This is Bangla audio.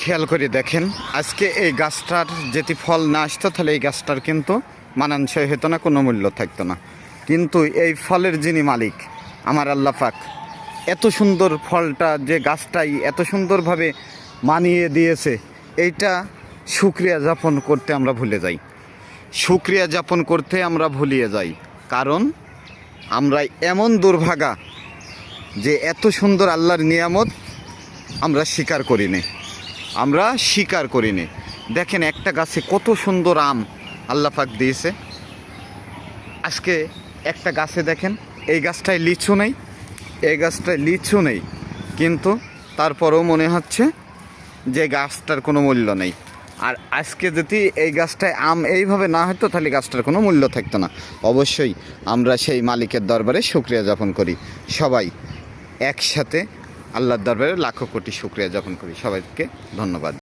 খেয়াল করে দেখেন, আজকে এই গাছটার যদি ফল না আসতো তাহলে এই গাছটার কিন্তু মানানসই হতো না, কোনো মূল্য থাকতো না। কিন্তু এই ফলের যিনি মালিক আমার আল্লাহ পাক, এত সুন্দর ফলটা যে গাছটাই এত সুন্দরভাবে মানিয়ে দিয়েছে, এইটা শুকরিয়া যাপন করতে আমরা ভুলে যাই। শুকরিয়া যাপন করতে আমরা ভুলিয়ে যাই, কারণ আমরা এমন দুর্ভাগা যে এত সুন্দর আল্লাহর নিয়ামত আমরা স্বীকার করিনি। দেখেন একটা গাছে কত সুন্দর আম আল্লাহ পাক দিয়েছে। আজকে একটা গাছে দেখেন, এই গাছটায় লিচু নেই, কিন্তু তারপরেও মনে হচ্ছে যে গাছটার কোনো মূল্য নেই। আর আজকে যদি এই গাছটায় আম এইভাবে না হতো তাহলে গাছটার কোনো মূল্য থাকতো না। অবশ্যই আমরা সেই মালিকের দরবারে শুকরিয়া যাপন করি। সবাই একসাথে আল্লাহর দরবারে লাখো কোটি শুকরিয়া যাপন করি। সবাইকে ধন্যবাদ।